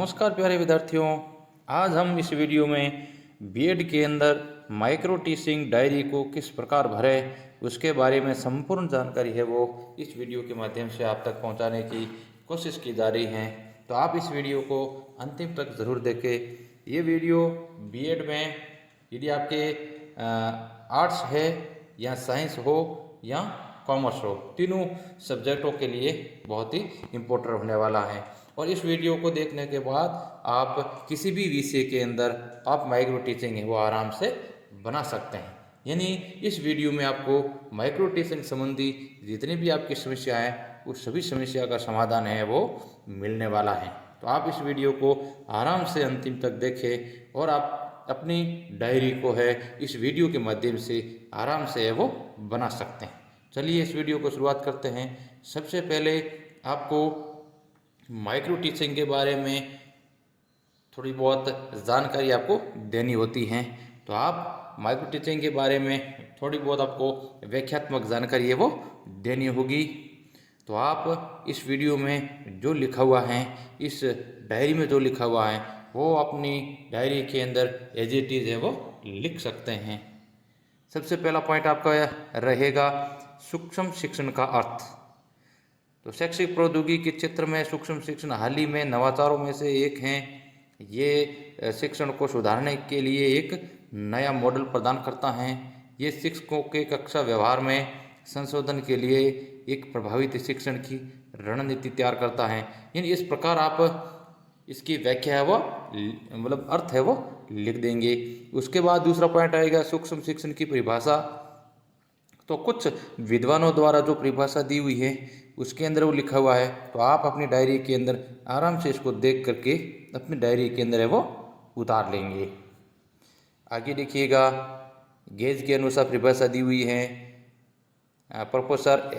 नमस्कार प्यारे विद्यार्थियों, आज हम इस वीडियो में बीएड के अंदर माइक्रो टीचिंग डायरी को किस प्रकार भरें उसके बारे में संपूर्ण जानकारी है वो इस वीडियो के माध्यम से आप तक पहुंचाने की कोशिश की जा रही है। तो आप इस वीडियो को अंतिम तक ज़रूर देखें। ये वीडियो बीएड में यदि आपके आर्ट्स है या साइंस हो या कॉमर्स हो, तीनों सब्जेक्टों के लिए बहुत ही इम्पोर्टेंट होने वाला है। और इस वीडियो को देखने के बाद आप किसी भी विषय के अंदर आप माइक्रो टीचिंग है वो आराम से बना सकते हैं। यानी इस वीडियो में आपको माइक्रो टीचिंग संबंधी जितनी भी आपकी समस्या है उस सभी समस्या का समाधान है वो मिलने वाला है। तो आप इस वीडियो को आराम से अंतिम तक देखें और आप अपनी डायरी को है इस वीडियो के माध्यम से आराम से है वो बना सकते हैं। चलिए इस वीडियो को शुरुआत करते हैं। सबसे पहले आपको माइक्रो टीचिंग के बारे में थोड़ी बहुत जानकारी आपको देनी होती है। तो आप माइक्रो टीचिंग के बारे में थोड़ी बहुत आपको व्याख्यात्मक जानकारी है वो देनी होगी। तो आप इस वीडियो में जो लिखा हुआ है, इस डायरी में जो लिखा हुआ है वो अपनी डायरी के अंदर एज इट इज़ है वो लिख सकते हैं। सबसे पहला पॉइंट आपका रहेगा सूक्ष्म शिक्षण का अर्थ। तो शैक्षिक प्रौद्योगिकी के क्षेत्र में सूक्ष्म शिक्षण हाल ही में नवाचारों में से एक हैं। ये शिक्षण को सुधारने के लिए एक नया मॉडल प्रदान करता है। ये शिक्षकों के कक्षा व्यवहार में संशोधन के लिए एक प्रभावित शिक्षण की रणनीति तैयार करता है। यानी इस प्रकार आप इसकी व्याख्या है वो मतलब अर्थ है वो लिख देंगे। उसके बाद दूसरा पॉइंट आएगा सूक्ष्म शिक्षण की परिभाषा। तो कुछ विद्वानों द्वारा जो परिभाषा दी हुई है उसके अंदर वो लिखा हुआ है। तो आप अपनी डायरी के अंदर आराम से इसको देख करके अपनी डायरी के अंदर है वो उतार लेंगे। आगे देखिएगा, गेज के अनुसार परिभाषा दी हुई है, प्रोफेसर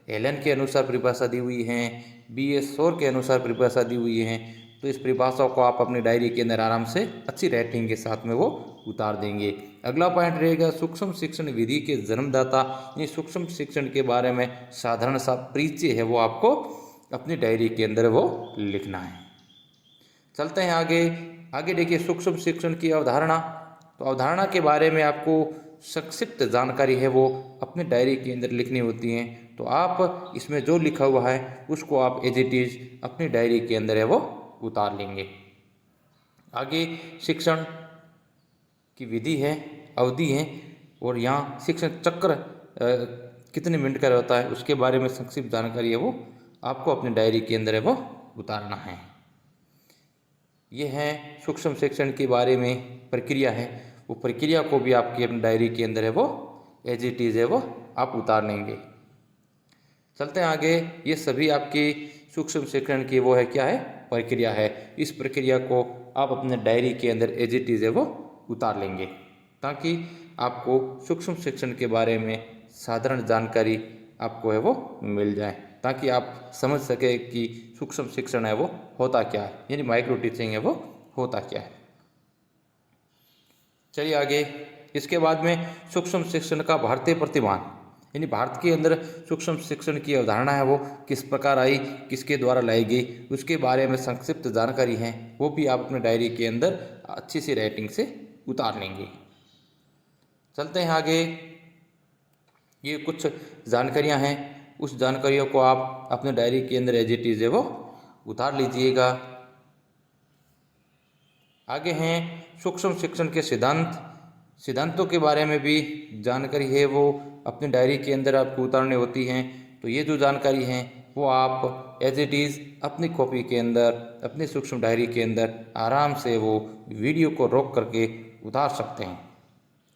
एलन के अनुसार परिभाषा दी हुई है, BS शोर के अनुसार परिभाषा दी हुई है। तो इस परिभाषा को आप अपनी डायरी के अंदर आराम से अच्छी राइटिंग के साथ में वो उतार देंगे। अगला पॉइंट रहेगा सूक्ष्म शिक्षण विधि के जन्मदाता। ये सूक्ष्म शिक्षण के बारे में साधारण सा परिचय है वो आपको अपनी डायरी के अंदर वो लिखना है। चलते हैं आगे देखिए सूक्ष्म शिक्षण की अवधारणा। तो अवधारणा के बारे में आपको संक्षिप्त जानकारी है वो अपनी डायरी के अंदर लिखनी होती है। तो आप इसमें जो लिखा हुआ है उसको आप एज इट इज़ अपनी डायरी के अंदर है वो उतार लेंगे। आगे शिक्षण की विधि है, अवधि है और यहाँ शिक्षण चक्र कितने मिनट का होता है उसके बारे में संक्षिप्त जानकारी है वो आपको अपनी डायरी के अंदर है वो उतारना है। ये है सूक्ष्म शिक्षण के बारे में प्रक्रिया है, वो प्रक्रिया को भी आपकी अपनी डायरी के अंदर है वो एज इट इज़ है वो आप उतार लेंगे। चलते हैं आगे। ये सभी आपकी सूक्ष्म शिक्षण की वो है क्या है प्रक्रिया है। इस प्रक्रिया को आप अपने डायरी के अंदर एज इट इज़ है वो उतार लेंगे ताकि आपको सूक्ष्म शिक्षण के बारे में साधारण जानकारी आपको है वो मिल जाए, ताकि आप समझ सके कि सूक्ष्म शिक्षण है वो होता क्या है, यानी माइक्रो टीचिंग है वो होता क्या है। चलिए आगे। इसके बाद में सूक्ष्म शिक्षण का भारतीय प्रतिमान, यानी भारत के अंदर सूक्ष्म शिक्षण की अवधारणा है वो किस प्रकार आई, किसके द्वारा लाई गई, उसके बारे में संक्षिप्त जानकारी है वो भी आप अपने डायरी के अंदर अच्छी सी राइटिंग से उतार लेंगे। चलते हैं आगे। ये कुछ जानकारियां हैं, उस जानकारियों को आप अपने डायरी के अंदर एज इट इज़ है वो उतार लीजिएगा। आगे हैं सूक्ष्म शिक्षण के सिद्धांतों के बारे में भी जानकारी है वो अपनी डायरी के अंदर आपको उतारनी होती हैं। तो ये जो जानकारी है वो आप एज इट इज़ अपनी कॉपी के अंदर अपनी सूक्ष्म डायरी के अंदर आराम से वो वीडियो को रोक करके उतार सकते हैं।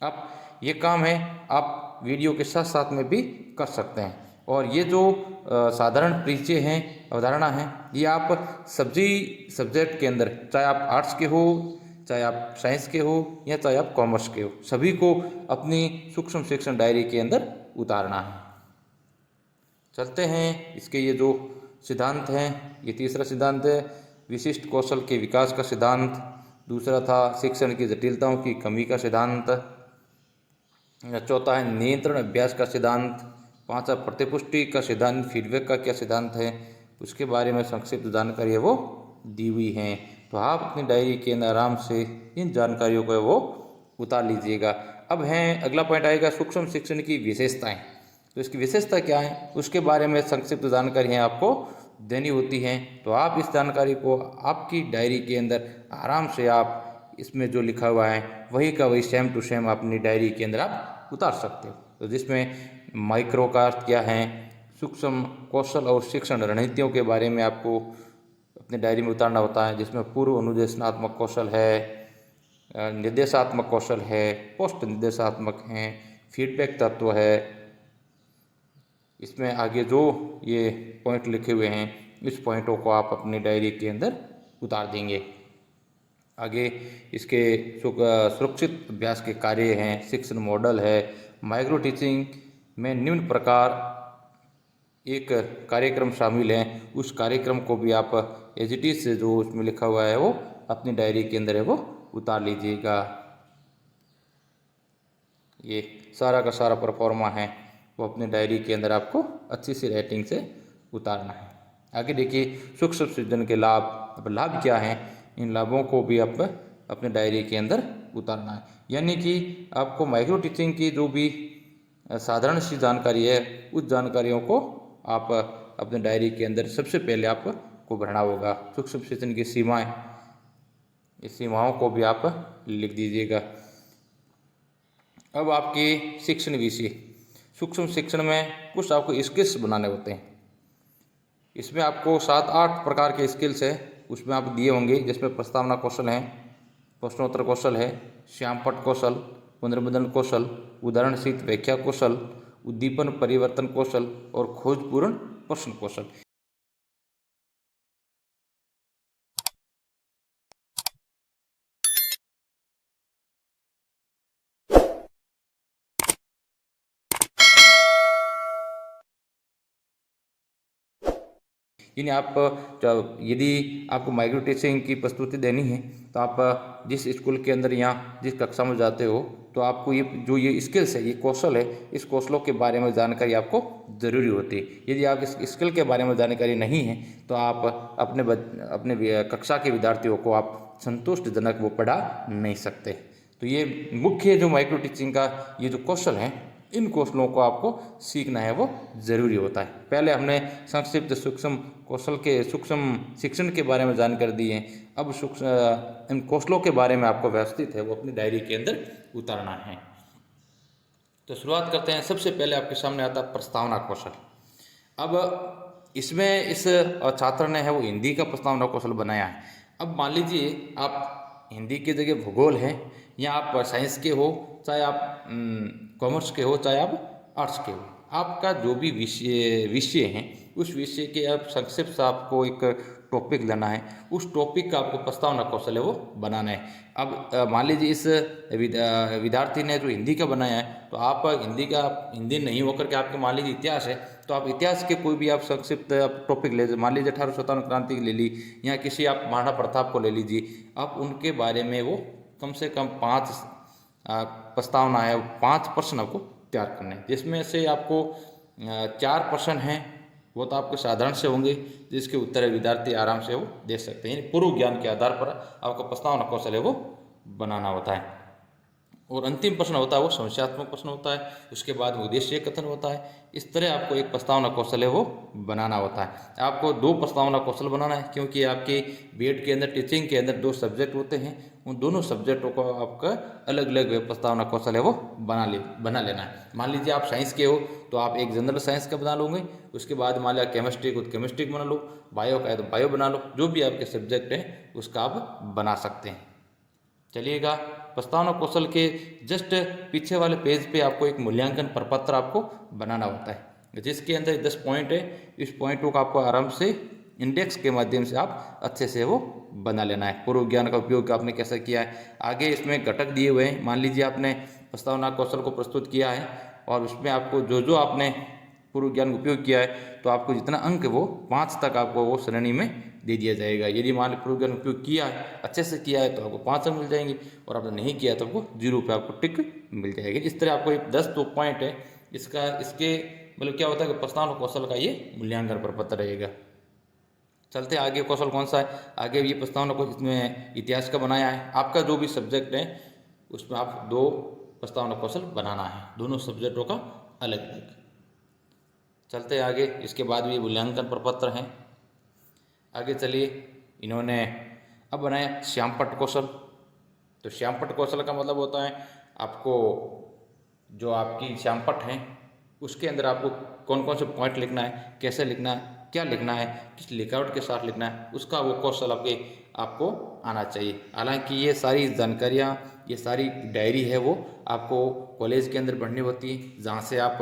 अब ये काम है आप वीडियो के साथ साथ में भी कर सकते हैं। और ये जो साधारण परिचय हैं, अवधारणा है, ये आप सब्जेक्ट के अंदर, चाहे आप आर्ट्स के हो, चाहे आप साइंस के हो या चाहे आप कॉमर्स के हो, सभी को अपनी सूक्ष्म शिक्षण डायरी के अंदर उतारना है। चलते हैं इसके ये जो सिद्धांत हैं। ये तीसरा सिद्धांत है विशिष्ट कौशल के विकास का सिद्धांत। दूसरा था शिक्षण की जटिलताओं की कमी का सिद्धांत। चौथा है नियंत्रण अभ्यास का सिद्धांत। पांचवा प्रतिपुष्टि का सिद्धांत, फीडबैक का क्या सिद्धांत है उसके बारे में संक्षिप्त जानकारी है वो दी हुई है। तो आप अपनी डायरी के अंदर आराम से इन जानकारियों को वो उतार लीजिएगा। अब हैं अगला पॉइंट आएगा सूक्ष्म शिक्षण की विशेषताएं। तो इसकी विशेषता क्या है उसके बारे में संक्षिप्त जानकारी है आपको देनी होती है। तो आप इस जानकारी को आपकी डायरी के अंदर आराम से आप इसमें जो लिखा हुआ है वही का वही सेम टू सेम अपनी डायरी के अंदर आप उतार सकते हो। तो जिसमें माइक्रो का अर्थ क्या है, सूक्ष्म कौशल और शिक्षण रणनीतियों के बारे में आपको अपनी डायरी में उतारना होता है, जिसमें पूर्व अनुदेशनात्मक कौशल है, निर्देशात्मक कौशल है, पोस्ट निर्देशात्मक हैं, फीडबैक तत्व है। इसमें आगे जो ये पॉइंट लिखे हुए हैं इस पॉइंटों को आप अपनी डायरी के अंदर उतार देंगे। आगे इसके सुरक्षित अभ्यास के कार्य हैं, शिक्षण मॉडल है, माइक्रो टीचिंग में निम्न प्रकार एक कार्यक्रम शामिल है, उस कार्यक्रम को भी आप एज इट इज से जो उसमें लिखा हुआ है वो अपनी डायरी के अंदर है वो उतार लीजिएगा। ये सारा का सारा परफॉर्मा है वो अपने डायरी के अंदर आपको अच्छी सी राइटिंग से उतारना है। आगे देखिए सूक्ष्म सृजन के लाभ। अब लाभ क्या हैं, इन लाभों को भी आप अपने डायरी के अंदर उतारना है। यानी कि आपको माइक्रो टीचिंग की जो भी साधारण सी जानकारी है उस जानकारियों को आप अपने डायरी के अंदर सबसे पहले आपको भरना होगा। सूक्ष्म सृजन की सीमाएं, इस सीमाओं को भी आप लिख दीजिएगा। अब आपके शिक्षण विषय, सूक्ष्म शिक्षण में कुछ आपको स्किल्स बनाने होते हैं। इसमें आपको 7-8 प्रकार के स्किल्स है उसमें आप दिए होंगे, जिसमें प्रस्तावना कौशल है, प्रश्नोत्तर कौशल है, श्यामपट्ट कौशल, पुनर्मुद्रण कौशल, उदाहरण सहित व्याख्या कौशल, उद्दीपन परिवर्तन कौशल और खोजपूर्ण प्रश्न कौशल। यानी आप यदि आपको माइक्रो टीचिंग की प्रस्तुति देनी है तो आप जिस स्कूल के अंदर या जिस कक्षा में जाते हो तो आपको ये स्किल्स है, ये कौशल है, इस कौशलों के बारे में जानकारी आपको ज़रूरी होती है। यदि आप इस स्किल के बारे में जानकारी नहीं है तो आप अपने कक्षा के विद्यार्थियों को आप संतुष्टिजनक वो पढ़ा नहीं सकते। तो ये मुख्य जो माइक्रो टीचिंग का ये जो कौशल है, इन कौशलों को आपको सीखना है वो ज़रूरी होता है। पहले हमने संक्षिप्त सूक्ष्म कौशल के सूक्ष्म शिक्षण के बारे में जानकारी दी है। अब इन कौशलों के बारे में आपको व्यवस्थित है वो अपनी डायरी के अंदर उतारना है। तो शुरुआत करते हैं। सबसे पहले आपके सामने आता है प्रस्तावना कौशल। अब इसमें इस छात्र ने है वो हिंदी का प्रस्तावना कौशल बनाया है। अब मान लीजिए आप हिंदी की जगह भूगोल है या आप साइंस के हो, चाहे आप कॉमर्स के हो, चाहे आप आर्ट्स के हो, आपका जो भी विषय है उस विषय के आप संक्षिप्त से आपको एक टॉपिक लेना है, उस टॉपिक का आपको प्रस्तावना कौशल है वो बनाना है। अब मान लीजिए इस विद्यार्थी ने जो हिंदी का बनाया है तो आप हिंदी नहीं होकर के आपके मान लीजिए इतिहास है तो आप इतिहास के कोई भी आप संक्षिप्त टॉपिक ले, मान लीजिए 1857 क्रांति ले ली या किसी आप महाराणा प्रताप को ले लीजिए। आप उनके बारे में वो कम से कम 5 प्रस्तावना है, 5 प्रश्न आपको तैयार करने हैं, जिसमें से आपको 4 प्रश्न हैं वो तो आपके साधारण से होंगे जिसके उत्तर विद्यार्थी आराम से वो दे सकते हैं। यानी पूर्व ज्ञान के आधार पर आपका प्रस्तावना कौशल है वो बनाना होता है। और अंतिम प्रश्न होता है वो समस्यात्मक प्रश्न होता है, उसके बाद उद्देश्य कथन होता है। इस तरह आपको एक प्रस्तावना कौशल है वो बनाना होता है। आपको 2 प्रस्तावना कौशल बनाना है क्योंकि आपके बीएड के अंदर टीचिंग के अंदर 2 सब्जेक्ट होते हैं, उन दोनों सब्जेक्टों को आपका अलग अलग प्रस्तावना कौशल है वो बना लेना है। मान लीजिए आप साइंस के हो तो आप एक जनरल साइंस का बना लोगे, उसके बाद मान लिया केमिस्ट्री को तो केमिस्ट्री बना लो, बायो का है तो बायो बना लो, जो भी आपके सब्जेक्ट हैं उसका आप बना सकते हैं। चलिएगा, प्रस्तावना कौशल के जस्ट पीछे वाले पेज पे आपको एक मूल्यांकन प्रपत्र आपको बनाना होता है, जिसके अंदर 10 पॉइंट है। इस पॉइंटों का आपको आराम से इंडेक्स के माध्यम से आप अच्छे से वो बना लेना है। पूर्व ज्ञान का उपयोग आपने कैसे किया है, आगे इसमें घटक दिए हुए हैं। मान लीजिए आपने प्रस्तावना कौशल को प्रस्तुत किया है और उसमें आपको जो आपने पूर्व ज्ञान का उपयोग किया है तो आपको जितना अंक वो 5 तक आपको वो श्रेणी में दे दिया जाएगा। यदि मान लो पूर्व ज्ञान उपयोग किया है, अच्छे से किया है तो आपको 5 अंक मिल जाएंगे और आपने नहीं किया तो आपको 0 पे आपको टिक मिल जाएगी। इस तरह आपको एक 10 पॉइंट है इसके मतलब क्या होता है कि प्रस्तावना कौशल का ये मूल्यांकन प्रपत्र रहेगा। चलते हैं आगे, कौशल कौन सा है आगे ये प्रस्तावना को इसमें इतिहास का बनाया है। आपका जो भी सब्जेक्ट है उसमें आप 2 प्रस्तावना कौशल बनाना है, दोनों सब्जेक्टों का अलग अलग। चलते हैं आगे, इसके बाद भी मूल्यांकन प्रपत्र हैं। आगे चलिए, इन्होंने अब बनाया श्यामपट्ट कौशल। तो श्यामपट्ट कौशल का मतलब होता है आपको जो आपकी श्यामपट्ट है उसके अंदर आपको कौन कौन से पॉइंट लिखना है, कैसे लिखना है, क्या लिखना है, किस लिखावट के साथ लिखना है, उसका वो कौशल आपको आना चाहिए। हालांकि ये सारी जानकारियाँ, ये सारी डायरी है वो आपको कॉलेज के अंदर पढ़नी होती है, जहाँ से आप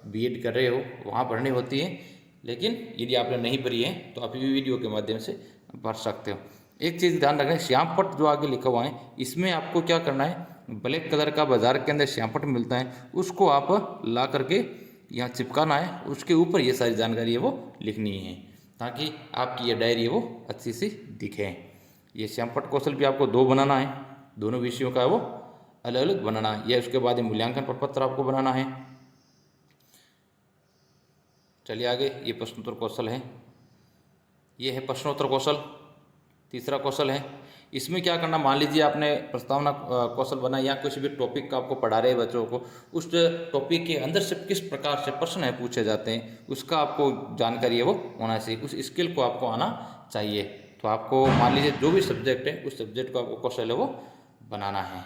बीएड कर रहे हो वहाँ पढ़नी होती है। लेकिन यदि आपने नहीं पढ़ी है तो आप वीडियो के माध्यम से पढ़ सकते हो। एक चीज़ ध्यान रखना है, श्यामपट्ट जो आगे लिखा हुआ है इसमें आपको क्या करना है, ब्लैक कलर का बाजार के अंदर श्यामपट्ट मिलता है, उसको आप ला करके यहाँ चिपकाना है, उसके ऊपर ये सारी जानकारी है वो लिखनी है, ताकि आपकी ये डायरी है वो अच्छी सी दिखे। ये श्यामपट्ट कौशल भी आपको 2 बनाना है, दोनों विषयों का वो अलग अलग बनाना है। यह उसके बाद ये मूल्यांकन प्रपत्र आपको बनाना है। चलिए आगे, ये प्रश्नोत्तर कौशल है, ये है प्रश्नोत्तर कौशल, तीसरा कौशल है। इसमें क्या करना, मान लीजिए आपने प्रस्तावना कौशल बनाया या किसी भी टॉपिक का आपको पढ़ा रहे बच्चों को, उस टॉपिक के अंदर से किस प्रकार से प्रश्न है पूछे जाते हैं उसका आपको जानकारी है वो होना चाहिए, उस स्किल को आपको आना चाहिए। तो आपको मान लीजिए जो भी सब्जेक्ट है उस सब्जेक्ट का आपको कौशल है वो बनाना है।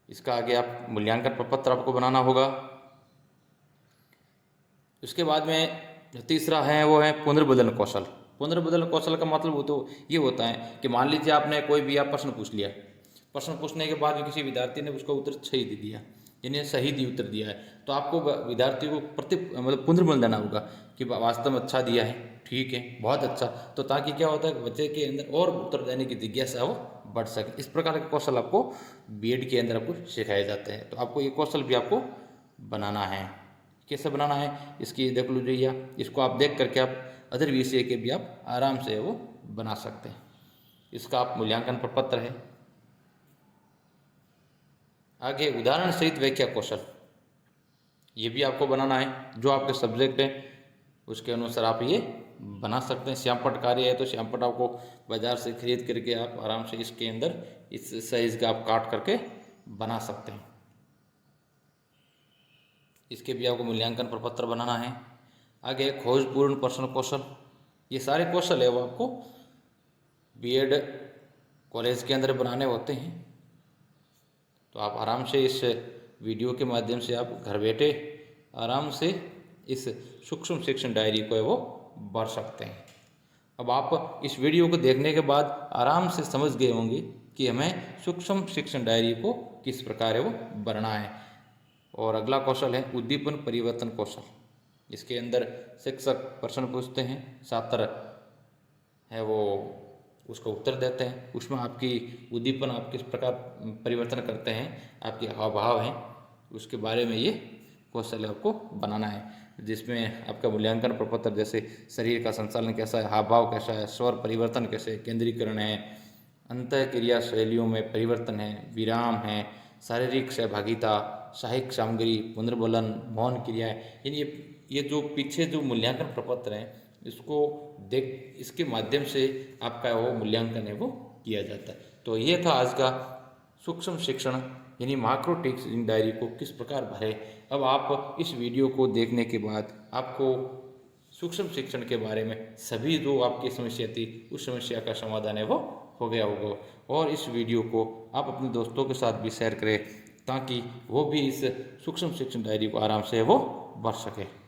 इसका आगे आप मूल्यांकन प्रपत्र आपको बनाना होगा। उसके बाद में जो तीसरा है वो है पुनर्बदल कौशल। पुनर्बदल कौशल का मतलब वो तो ये होता है कि मान लीजिए आपने कोई भी आप प्रश्न पूछ लिया, प्रश्न पूछने के बाद किसी विद्यार्थी ने उसका उत्तर सही दे दिया, यानी सही दी उत्तर दिया है, तो आपको विद्यार्थी को मतलब पुनर्बल देना होगा कि वास्तव में अच्छा दिया है, ठीक है, बहुत अच्छा। तो ताकि क्या होता है बच्चे के अंदर और उत्तर देने की जिज्ञासा वो बढ़ सके। इस प्रकार के कौशल आपको बीएड के अंदर आपको सिखाए जाते हैं। तो आपको ये कौशल भी आपको बनाना है। कैसे बनाना है इसकी देख लीजिए, इसको आप देख करके आप अदर विषय के भी आप आराम से वो बना सकते हैं। इसका आप मूल्यांकन प्रपत्र है। आगे उदाहरण सहित व्याख्या कौशल, ये भी आपको बनाना है। जो आपके सब्जेक्ट है उसके अनुसार आप ये बना सकते हैं। श्यामपट्ट कार्य है तो श्यामपट्ट आपको बाजार से खरीद करके आप आराम से इसके अंदर इस साइज का आप काट करके बना सकते हैं। इसके भी आपको मूल्यांकन प्रपत्र बनाना है। आगे खोजपूर्ण प्रश्न कौशल, ये सारे कौशल है वो आपको बीएड कॉलेज के अंदर बनाने होते हैं। तो आप आराम से इस वीडियो के माध्यम से आप घर बैठे आराम से इस सूक्ष्म शिक्षण डायरी को है वो भर सकते हैं। अब आप इस वीडियो को देखने के बाद आराम से समझ गए होंगे कि हमें सूक्ष्म शिक्षण डायरी को किस प्रकार है वो भरना है। और अगला कौशल है उद्दीपन परिवर्तन कौशल। इसके अंदर शिक्षक प्रश्न पूछते हैं, छात्र है वो उसका उत्तर देते हैं, उसमें आपकी उद्दीपन आप किस प्रकार परिवर्तन करते हैं, आपके हाव भाव हैं, उसके बारे में ये कौशल आपको बनाना है। जिसमें आपका मूल्यांकन प्रपत्र जैसे शरीर का संचालन कैसा है, हाव भाव कैसा है, स्वर परिवर्तन कैसे, केंद्रीकरण है, अंतः क्रिया शैलियों में परिवर्तन है, विराम है, शारीरिक सहभागिता, साहित्य सामग्री, पुनर्बलन, मौन क्रियाएं, यानी ये जो पीछे जो मूल्यांकन प्रपत्र हैं इसको देख इसके माध्यम से आपका वो मूल्यांकन है वो किया जाता है। तो ये था आज का सूक्ष्म शिक्षण यानी माइक्रो टीचिंग डायरी को किस प्रकार भरे। अब आप इस वीडियो को देखने के बाद आपको सूक्ष्म शिक्षण के बारे में सभी जो आपकी समस्या थी उस समस्या का समाधान है वो हो गया होगा। और इस वीडियो को आप अपने दोस्तों के साथ भी शेयर करें ताकि वो भी इस सूक्ष्म शिक्षण डायरी को आराम से वो भर सके।